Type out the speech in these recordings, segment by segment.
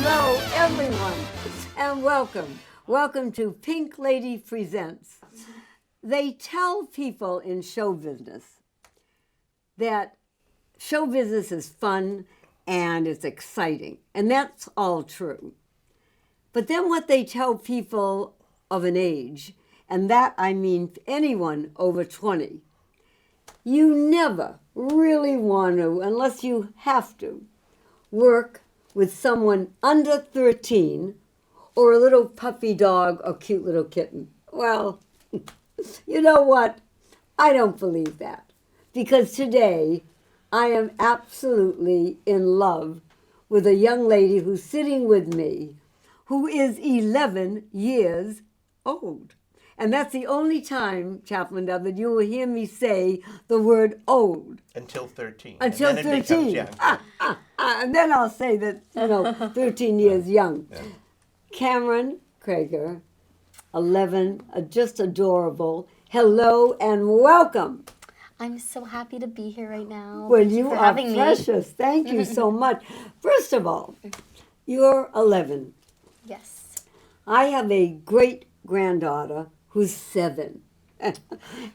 Hello, everyone, and welcome. Welcome to Pink Lady Presents. They tell people in show business that show business is fun and it's exciting, and that's all true. But then what they tell people of an age, and that I mean anyone over 20, you never really want to, unless you have to, work with someone under 13 or a little puppy dog or cute little kitten. Well, you know what? I don't believe that. Because today I am absolutely in love with a young lady who's sitting with me who is 11 years old. And that's the only time, Chaplain Dove, that you will hear me say the word old. Until 13. Until and then 13. It becomes young. And then I'll say that, 13 years young. Yeah. Cameron Krager, 11, just adorable. Hello and welcome. I'm so happy to be here right now. Well, Thank you for are having precious. Thank you so much. First of all, you're 11. me. Yes. I have a great granddaughter who's 7.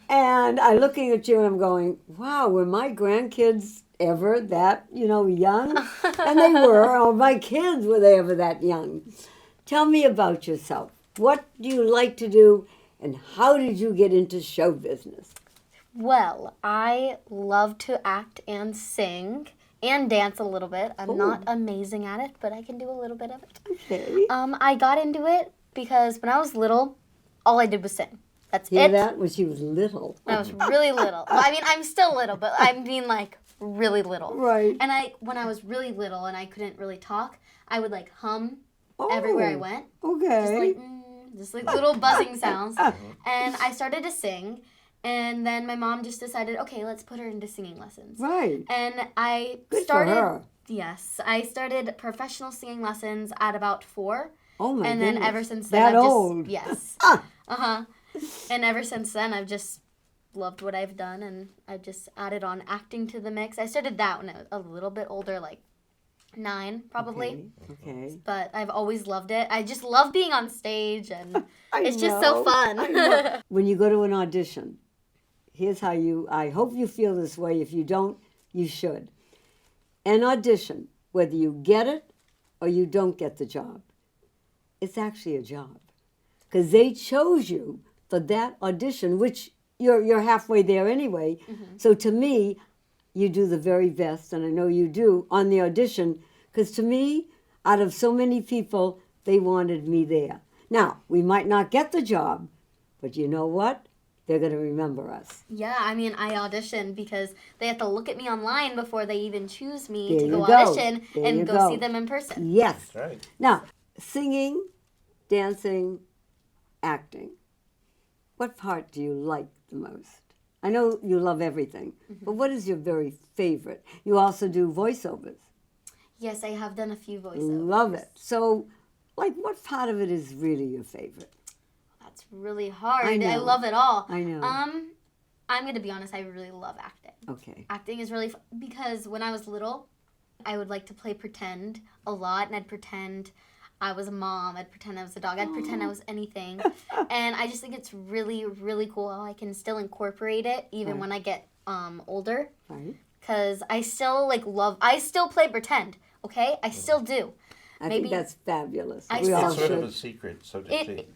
And I'm looking at you and I'm going, wow, were my grandkids ever that, young? And they were, or my kids, were they ever that young? Tell me about yourself. What do you like to do and how did you get into show business? Well, I love to act and sing and dance a little bit. I'm not amazing at it, but I can do a little bit of it. Okay. I got into it because when I was little, all I did was sing. That's Hear it. that? When she was little. When I was really little. Well, I mean, I'm still little, but I mean like really little. Right. And when I was really little and I couldn't really talk, I would like hum everywhere I went. Okay. Just like little buzzing sounds. And I started to sing. And then my mom just decided, okay, let's put her into singing lessons. Right. And I Good started. for her. Yes, I started professional singing lessons at about 4. Oh my and goodness. then ever since then, That I've old. just And ever since then, I've just loved what I've done, and I just added on acting to the mix. I started that when I was a little bit older, like 9 probably. Okay. But I've always loved it. I just love being on stage, and I it's just so know. fun. When you go to an audition, here's how I hope you feel this way. If you don't, you should. An audition, whether you get it or you don't get the job, it's actually a job. Because they chose you for that audition, which you're halfway there anyway. So to me, you do the very best, and I know you do, on the audition. Because to me, out of so many people, they wanted me there. Now, we might not get the job, but you know what? They're going to remember us. Yeah, I mean, I auditioned because they have to look at me online before they even choose me There to you go go. audition There you and go. go see them in person. Yes. That's right. Now, singing, dancing, acting. What part do you like the most? I know you love everything, but what is your very favorite? You also do voiceovers. Yes, I have done a few voiceovers. Love it. So, what part of it is really your favorite? That's really hard. I know. I love it all. I know. I'm going to be honest, I really love acting. Okay. Acting is really fun because when I was little, I would like to play pretend a lot, and I'd pretend I was a mom, I'd pretend I was a dog, I'd pretend I was anything. And I just think it's really, really cool how I can still incorporate it even when I get older. Right. Because I still I still play pretend, okay? I still do. I Maybe think that's fabulous. I We all It's sort of should. a secret, so to it speak.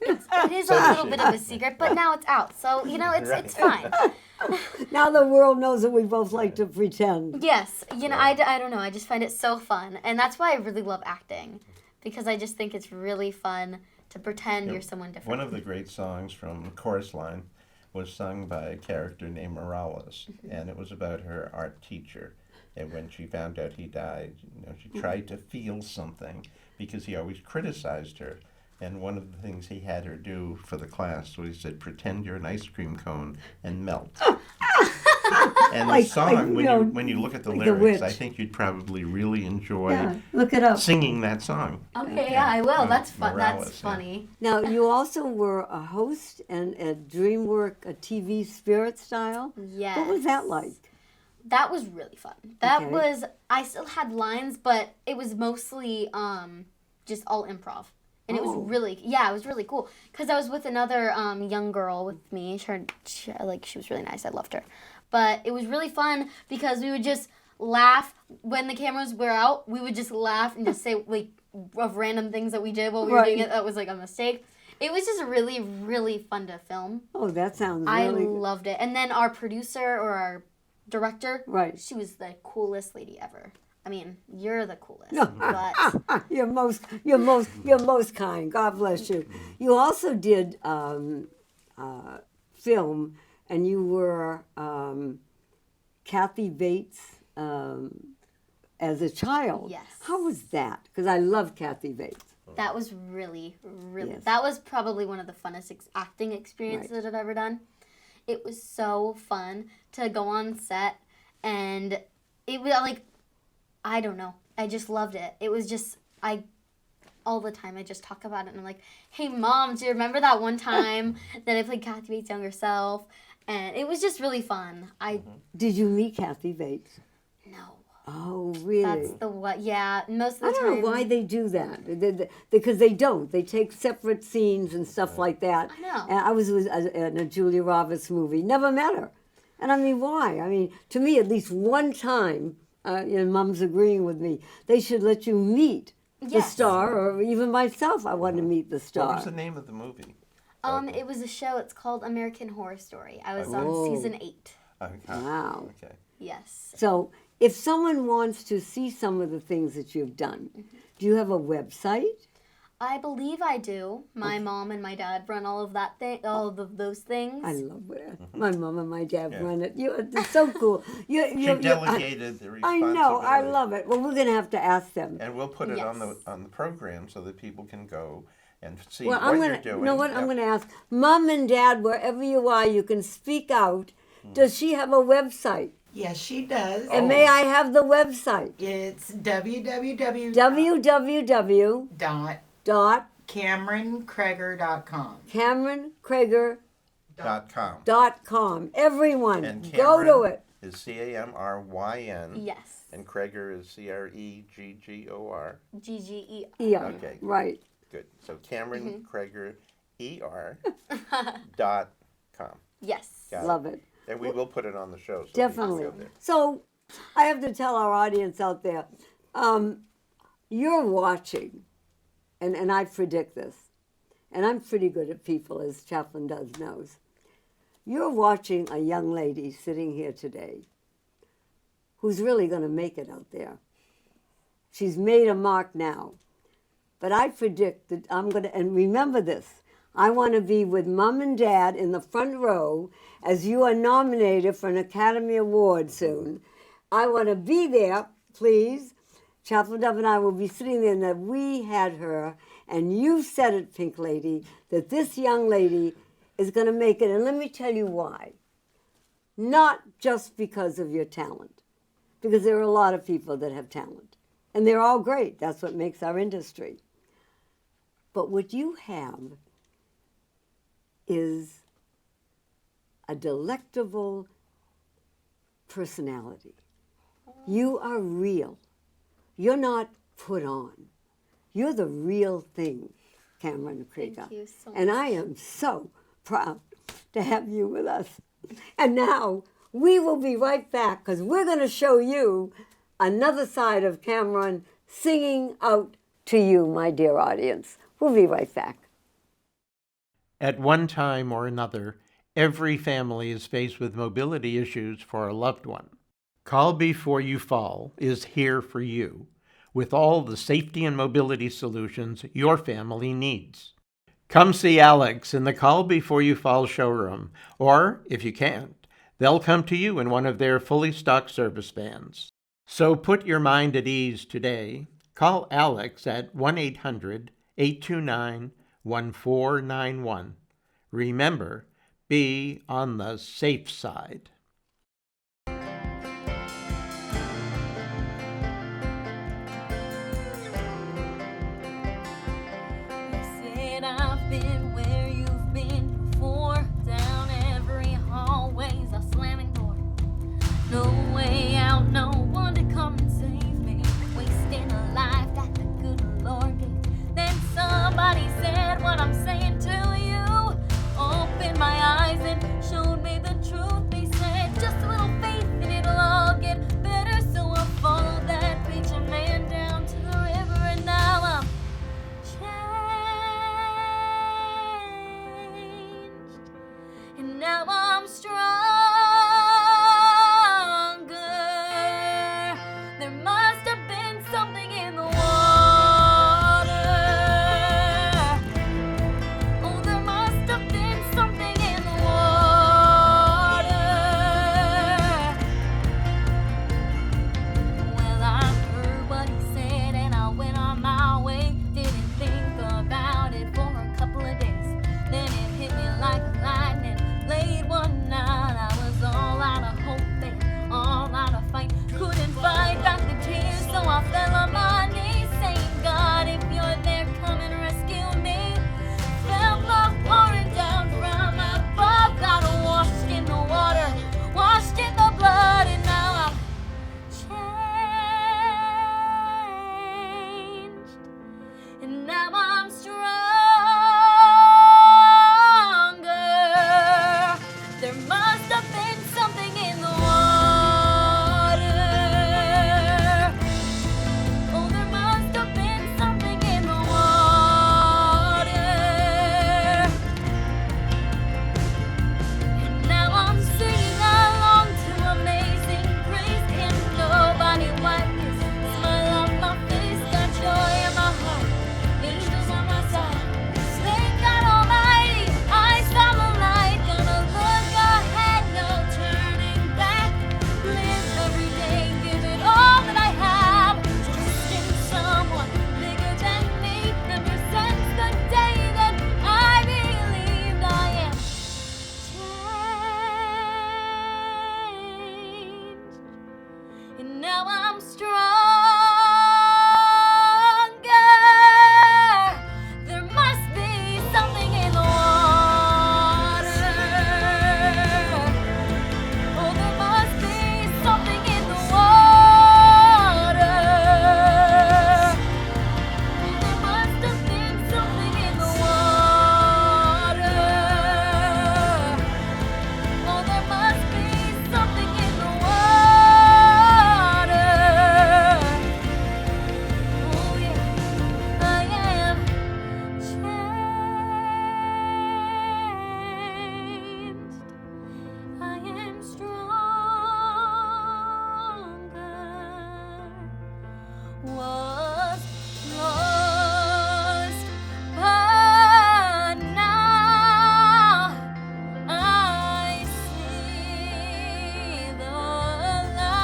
is a little bit of a secret, but now it's out. So, it's fine. Now the world knows that we both like to pretend. Yes, I don't know. I just find it so fun. And that's why I really love acting. Because I just think it's really fun to pretend you're someone different. One of the great songs from Chorus Line was sung by a character named Morales, and it was about her art teacher. And when she found out he died, she tried to feel something because he always criticized her. And one of the things he had her do for the class was he said, pretend you're an ice cream cone and melt. And the song, when you look at the like The lyrics, I Witch. think you'd probably really enjoy Yeah, look it up. singing that song. Okay, yeah, I will. That's fun. Morales, That's yeah. funny. Now, you also were a host and at DreamWork, a TV Spirit Style. Yes. What was that like? That was really fun. That Okay. was, I still had lines, but it was mostly just all improv. And it was Oh. it was really cool. Because I was with another young girl with me. She was really nice. I loved her. But it was really fun because we would just laugh when the cameras were out. We would just laugh and just say like of random things that we did while we were doing it that was like a mistake. It was just really, really fun to film. Oh, that sounds I really good. loved it. And then our producer or our director, Right. she was the coolest lady ever. I mean, you're the coolest. No. But You're most kind. God bless you. You also did film, and you were Kathy Bates as a child. Yes. How was that? Because I love Kathy Bates. that was really, really, Yes. that was probably one of the funnest acting experiences that I've ever done. It was so fun to go on set, and it was like, I don't know, I just loved it. It was just, all the time I just talk about it, and I'm like, hey Mom, do you remember that one time that I played Kathy Bates' younger self? And it was just really fun. Did you meet Kathy Bates? No. Oh, really? That's the what? Yeah, most of the I time. don't know why they do that. Because they don't. They take separate scenes and stuff like that. I know. And I was in a Julia Roberts movie. Never met her. And I mean, why? I mean, to me, at least one time, Mom's agreeing with me, they should let you meet the Yes. star, or even myself, I want to meet the What star. was the name of the movie? It was a show. It's called American Horror Story. I was Oh. on season 8. Okay. Wow. Okay. Yes. So if someone wants to see some of the things that you've done, do you have a website? I believe I do. My mom and my dad run all of that thing, all of those things. I love it. My mom and my dad Yeah. run it. It's so cool. She delegated the I responsibility. know. I love it. Well, we're going to have to ask them. And we'll put it on Yes. the program so that people can go and see Well, what I'm you're gonna. doing. You know what? I'm Yep. going to ask Mom and Dad, wherever you are, you can speak out. Does she have a website? Yes, she does. And may I have the website? It's www. www.CameronKrager.com. .com. Everyone, And go to Cameron it. is CAMRYN. Yes. And Kreger is CREGGOR. GGE. Yeah, Okay. right. Good. So Cameron Kreger ER .com. Yes. Got it. Love it. And we will put it on the show. So Definitely. People can go there. So I have to tell our audience out there, you're watching, and I predict this, and I'm pretty good at people, as Chaplain does knows. You're watching a young lady sitting here today who's really going to make it out there. She's made a mark now. But I predict that I'm going to, and remember this, I want to be with Mom and Dad in the front row as you are nominated for an Academy Award soon. I want to be there, please. Chaplain Dove and I will be sitting there, and that we had her, and you said it, Pink Lady, that this young lady is going to make it. And let me tell you why. Not just because of your talent, because there are a lot of people that have talent, and they're all great. That's what makes our industry. But what you have is a delectable personality. You are real. You're not put on. You're the real thing, Cameron Krieger. Thank you so And I am so proud to have you with us. And now we will be right back because we're going to show you another side of Cameron singing out to you, my dear audience. We'll be right back. At one time or another, every family is faced with mobility issues for a loved one. Call Before You Fall is here for you with all the safety and mobility solutions your family needs. Come see Alex in the Call Before You Fall showroom, or if you can't, they'll come to you in one of their fully stocked service vans. So put your mind at ease today. Call Alex at 1-800-829-1491. Remember, be on the safe side. You said I've been where you've been before, down every hallways, a slamming door. No way out, no one to come and save me. Wasting a life that the good Lord gave was lost, but now I see the light.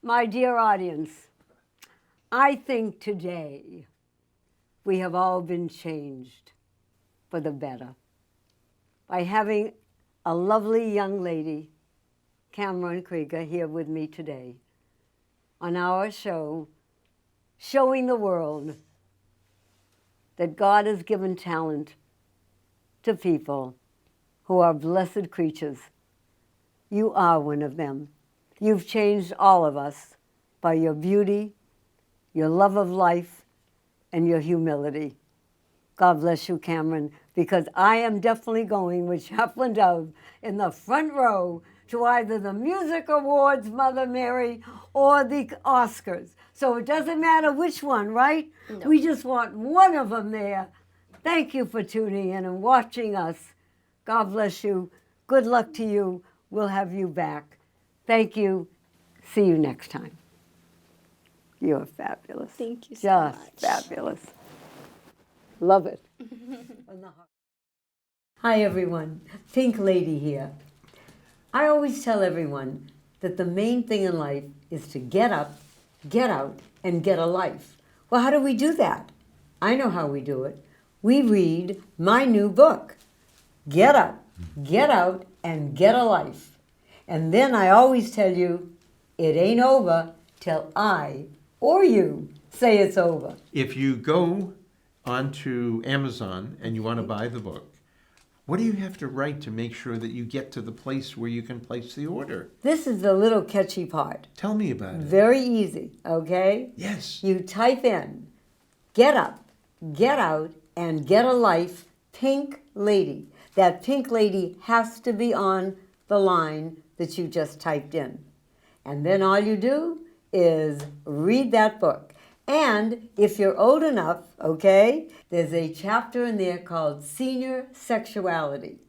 My dear audience, I think today we have all been changed for the better by having a lovely young lady, Cameron Krieger, here with me today on our show, showing the world that God has given talent to people who are blessed creatures. You are one of them. You've changed all of us by your beauty, your love of life, and your humility. God bless you, Cameron, because I am definitely going with Chaplain Dove in the front row to either the Music Awards, Mother Mary, or the Oscars. So it doesn't matter which one, right? No. We just want one of them there. Thank you for tuning in and watching us. God bless you. Good luck to you. We'll have you back. Thank you. See you next time. You're fabulous. Thank you so Just much. fabulous. Love it. Hi, everyone. Pink Lady here. I always tell everyone that the main thing in life is to get up, get out, and get a life. Well, how do we do that? I know how we do it. We read my new book, Get Up, Get Out, and Get a Life. And then I always tell you, it ain't over till I or you say it's over. If you go onto Amazon and you want to buy the book, what do you have to write to make sure that you get to the place where you can place the order? This is the little catchy part. Tell me about it. Very easy, okay? Yes. You type in, Get Up, Get Out, and Get a Life, Pink Lady. That Pink Lady has to be on the line that you just typed in. And then all you do is read that book. And if you're old enough, okay, there's a chapter in there called Senior Sexuality.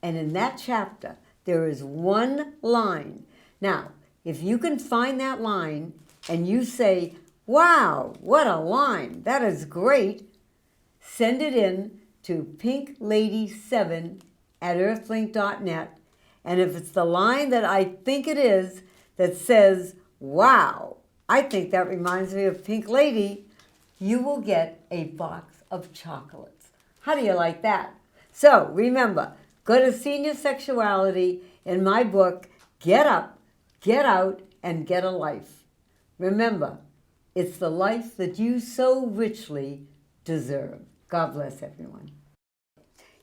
And in that chapter, there is one line. Now, if you can find that line and you say, wow, what a line, that is great, send it in to pinklady7@earthlink.net. And if it's the line that I think it is that says, wow, I think that reminds me of Pink Lady, you will get a box of chocolates. How do you like that? So remember, go to Senior Sexuality in my book, Get Up, Get Out, and Get a Life. Remember, it's the life that you so richly deserve. God bless everyone.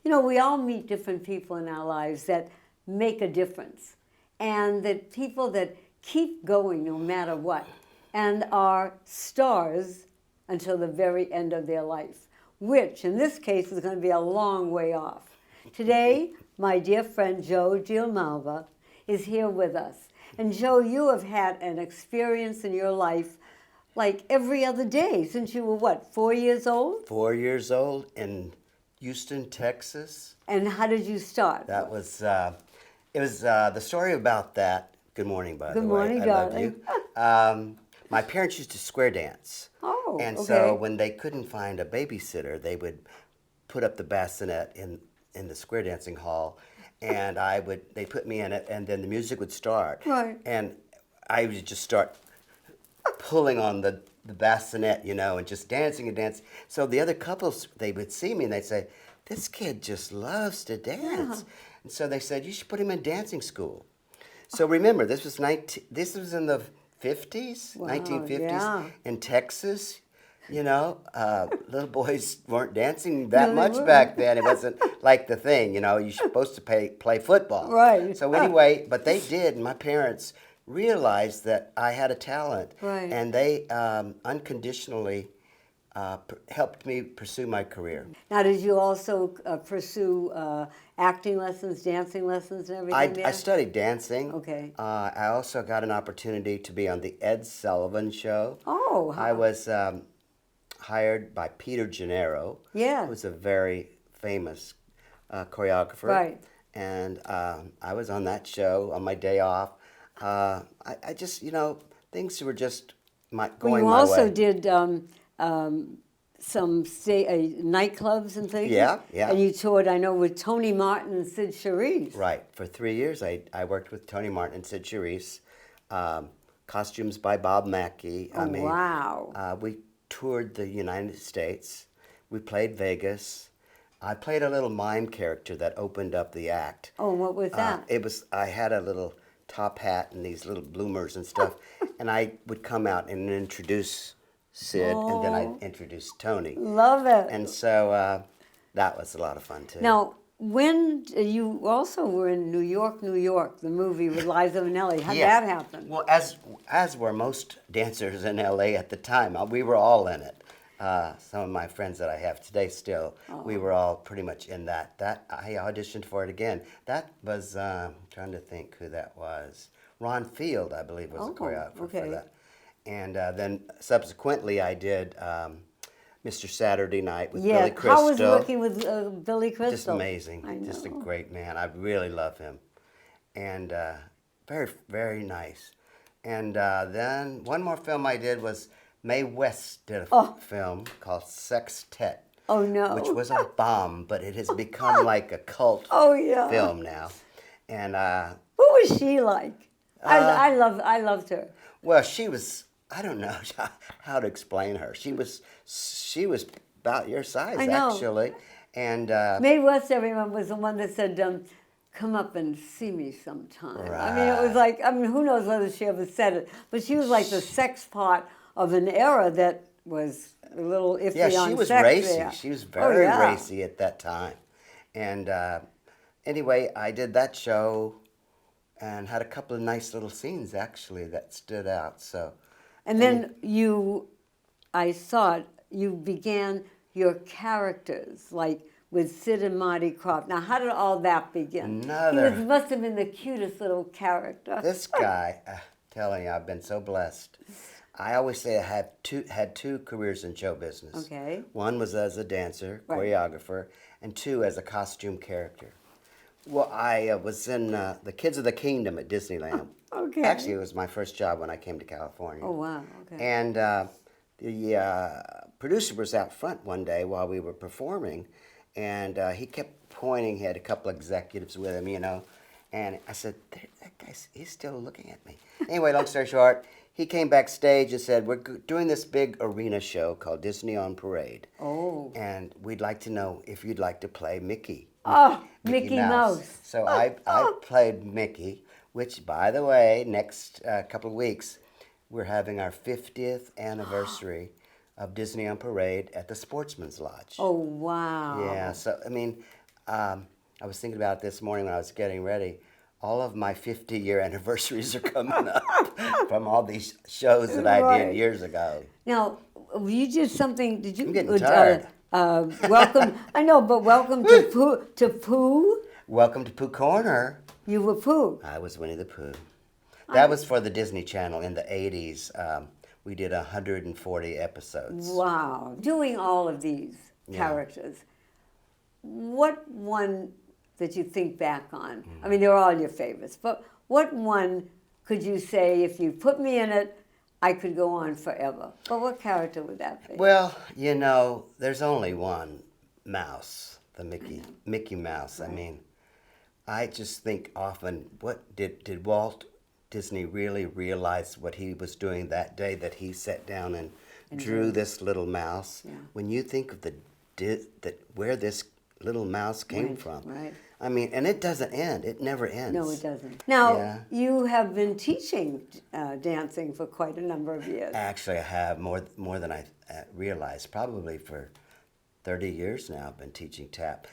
You know, we all meet different people in our lives that make a difference, and that people that keep going no matter what, and are stars until the very end of their life, which in this case is going to be a long way off. Today, my dear friend Joe Giamalva is here with us. And Joe, you have had an experience in your life like every other day since you were what, 4 years old? 4 years old in Houston, Texas. And how did you start? That was, it was the story about that. Good morning, by the way. Good morning, I darling. love you. My parents used to square dance. Oh, And okay. so when they couldn't find a babysitter, they would put up the bassinet in the square dancing hall, and they put me in it, and then the music would start. Right. And I would just start pulling on the bassinet, you know, and just dancing and dancing. So the other couples, they would see me and they'd say, this kid just loves to dance. And so they said, you should put him in dancing school. So remember, this was in the 50s, Wow, 1950s, yeah. in Texas. You know, little boys weren't dancing that No, they much weren't. back then. It wasn't like the thing, you know, you're supposed to play football. Right. So anyway, but they did, and my parents realized that I had a talent. Right. And they unconditionally helped me pursue my career. Now, did you also pursue acting lessons, dancing lessons, and everything there? I studied dancing. Okay. I also got an opportunity to be on the Ed Sullivan Show. Oh, I was hired by Peter Gennaro. Yeah. Who's a very famous choreographer. Right. And I was on that show on my day off. I just, things were just Well, going you my also way. did some nightclubs and things. Yeah, yeah. And you toured, I know, with Tony Martin and Sid Charisse. Right. For 3 years, I worked with Tony Martin and Sid Charisse. Costumes by Bob Mackey. Oh, wow. We toured the United States. We played Vegas. I played a little mime character that opened up the act. Oh, what was that? I had a little top hat and these little bloomers and stuff, and I would come out and introduce Sid, and then I'd introduce Tony. Love it. And so that was a lot of fun too. Now, when you also were in New York, the movie with Liza Minnelli, how'd Yeah. that happen? Well, as were most dancers in LA at the time, we were all in it. Some of my friends that I have today still, we were all pretty much in that. I auditioned for it again. That was trying to think who that was. Ron Field, I believe, was the choreographer okay. for that. And then subsequently, I did Mr. Saturday Night with Billy Crystal. How was working with Billy Crystal? Just amazing. I know. Just a great man. I really love him. And very, very nice. And then one more film I did was Mae West did a film called Sextet. Oh, no. Which was a bomb, but it has become like a cult Oh, yeah. film now. And Who was she like? I loved her. well, she was, I don't know how to explain her. She was about your size, I know. actually. And Mae West, everyone, was the one that said, come up and see me sometime. I mean, it was like, who knows whether she ever said it, but she was like the sex part of an era that was a little iffy yeah, on she was sex racy. there. She was Oh, very yeah. racy at that time. And anyway, I did that show and had a couple of nice little scenes, actually, that stood out. So, And then I thought you began your characters, like with Sid and Marty Krofft. Now, how did all that begin? Another- He must have been the cutest little character. this guy, telling you, I've been so blessed. I always say I had two careers in show business. Okay. One was as a dancer, Right. choreographer, and two as a costume character. Well, I was in The Kids of the Kingdom at Disneyland. Okay. Actually, it was my first job when I came to California. Oh, wow. Okay. And the producer was out front one day while we were performing, and he kept pointing. He had a couple executives with him, and I said, that guy's, he's still looking at me. Anyway, long story short, he came backstage and said, we're doing this big arena show called Disney on Parade. Oh. And we'd like to know if you'd like to play Mickey. Oh, Mickey Mouse. So I played Mickey, which, by the way, next couple of weeks, we're having our 50th anniversary of Disney on Parade at the Sportsman's Lodge. Oh, wow. Yeah, so, I was thinking about it this morning when I was getting ready. All of my 50-year anniversaries are coming up from all these shows that I Right. did years ago. Now, you did something, did you? I'm getting tired. Welcome, I know, but welcome to Pooh. Welcome to Pooh Corner. You were Pooh. I was Winnie the Pooh. That was for the Disney Channel in the 80s. We did 140 episodes. Wow. Doing all of these characters, what one that you think back on? I mean, they're all your favorites, but what one could you say, if you put me in it, I could go on forever? But what character would that be? Well, there's only one mouse, the Mickey Mouse. I mean, I just think often, what did Walt Disney really realize what he was doing that day that he sat down and drew this little mouse? Yeah. When you think of where this little mouse came from, right. I mean, and it doesn't end. It never ends. No, it doesn't. Now, Yeah. you have been teaching dancing for quite a number of years. Actually, I have more than I realized. Probably for 30 years now, I've been teaching tap.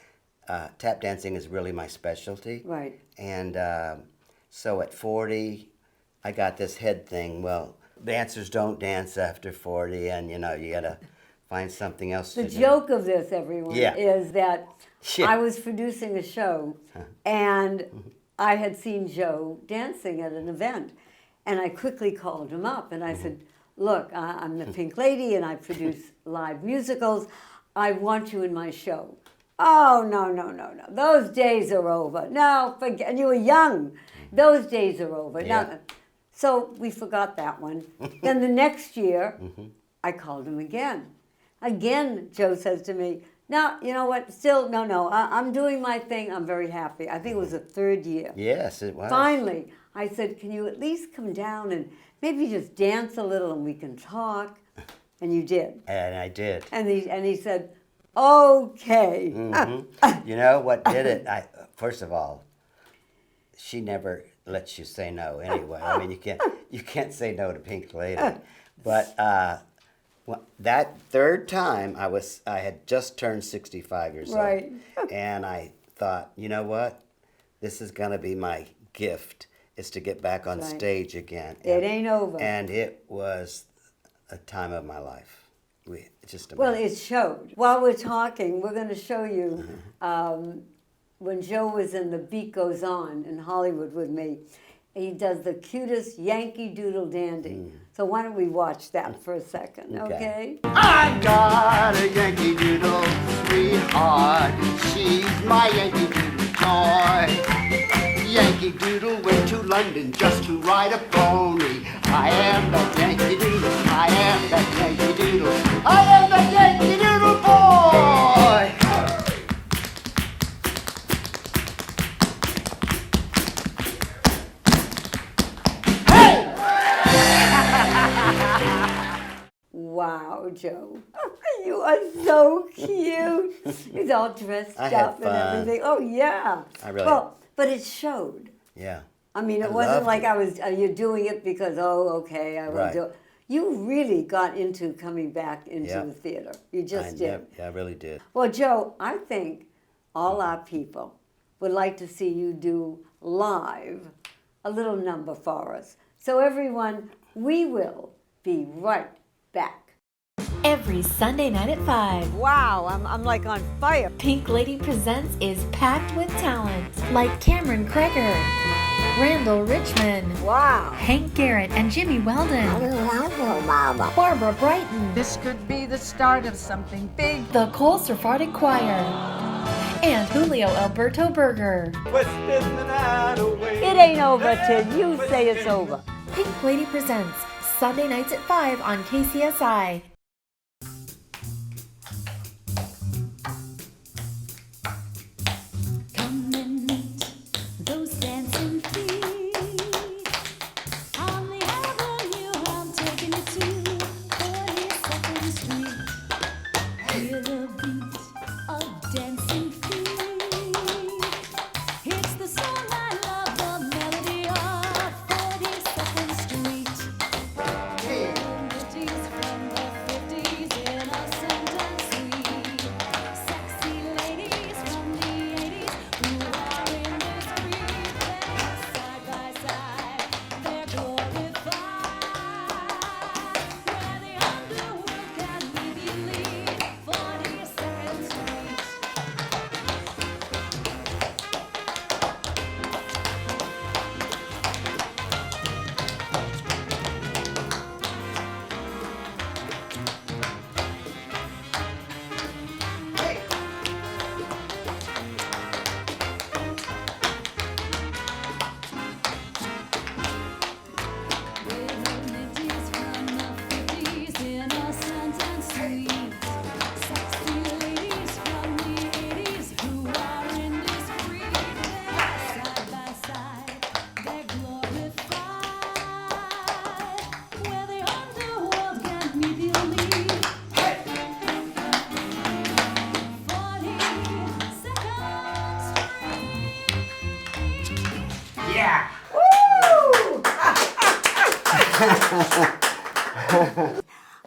Tap dancing is really my specialty. Right. And so at 40, I got this head thing. Well, dancers don't dance after 40, and you gotta find something else The to do. joke of this, everyone, Yeah. is that Yeah. I was producing a show, and I had seen Joe dancing at an event, and I quickly called him up, and I said, look, I'm the Pink Lady, and I produce live musicals. I want you in my show. Oh, no, no, no, no. Those days are over. No, forget. And you were young. Those days are over. Yeah. Now, so we forgot that one. Then the next year, I called him again. Again, Joe says to me, "No, you know what? Still, no. I'm doing my thing. I'm very happy." I think it was the third year. Yes, it was. Finally, I said, "Can you at least come down and maybe just dance a little and we can talk?" And you did. And I did. And he said, "Okay." You know what did it? First of all, she never lets you say no anyway. I mean, you can't say no to Pink Lady. But well, that third time, I had just turned 65 years Right. old, and I thought, you know what? This is gonna be my gift, is to get back on Right. stage again. It ain't over. And it was a time of my life. Just Well, amazing. it showed. While we're talking, we're going to show you when Joe was in The Beat Goes On in Hollywood with me. He does the cutest Yankee Doodle Dandy. So why don't we watch that for a second, okay? I got a Yankee Doodle sweetheart. She's my Yankee Doodle toy. Yankee Doodle went to London just to ride a pony. I am the Yankee Doodle. I am the Yankee Doodle. I am the Yankee Doodle boy. Wow, Joe. You are so cute. He's all dressed I had up and fun. everything. Oh, yeah. I really- Well, but it showed. Yeah. I mean, I it wasn't loved like it. you're doing it because, oh, okay, I will Right. do it. You really got into coming back into Yeah. the theater. You just I did. I really did. Well, Joe, I think all our people would like to see you do live a little number for us. So, everyone, we will be right back. Every Sunday night at 5, Wow, I'm like on fire. Pink Lady Presents is packed with talent like Cameron Kreger, Randall Richmond, Wow. Hank Garrett and Jimmy Weldon, Barbara Brighton, This could be the start of something big. the Cole Sephardic Choir, and Julio Alberto Berger. It ain't over till you say it's over. Pink Lady Presents, Sunday nights at 5 on KCSI. Come and meet those dancing feet on the avenue. I'm taking you to 42nd Street. Hear the beat of dancing feet. It's the song I love, the melody of 42nd Street. Melodies from the 50s, innocent and sweet. Sexy ladies from the 80s who are in this street. They're side by side, they're glorified. Where the underworld can leave you lead. 42nd Street. Melodies from the 50s, innocent and sweet. Sexy ladies from the 80s who are indiscreet. They're side by side, they're glorified. Where the underworld can't meet the elite. 42nd Street. Yeah.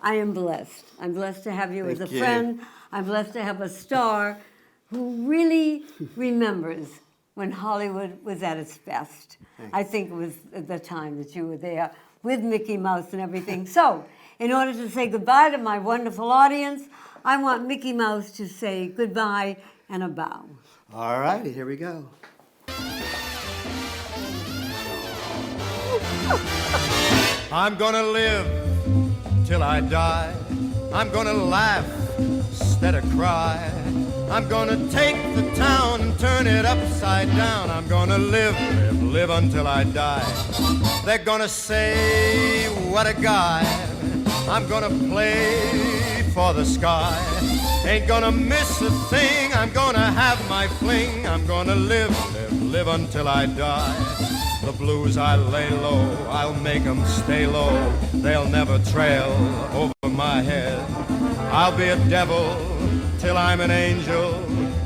I am blessed. I'm blessed to have you as a Thank you. friend. I'm blessed to have a star who really remembers when Hollywood was at its best. I think it was at the time that you were there with Mickey Mouse and everything. So, in order to say goodbye to my wonderful audience, I want Mickey Mouse to say goodbye and a bow. All righty, here we go. I'm gonna live till I die. I'm gonna laugh instead of cry. I'm gonna take the town and turn it upside down. I'm gonna live, live, live until I die. They're gonna say, what a guy. I'm gonna play for the sky. Ain't gonna miss a thing. I'm gonna have my fling. I'm gonna live, live, live until I die. The blues I lay low, I'll make 'em stay low. They'll never trail over my head. I'll be a devil till I'm an angel,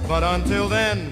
but until then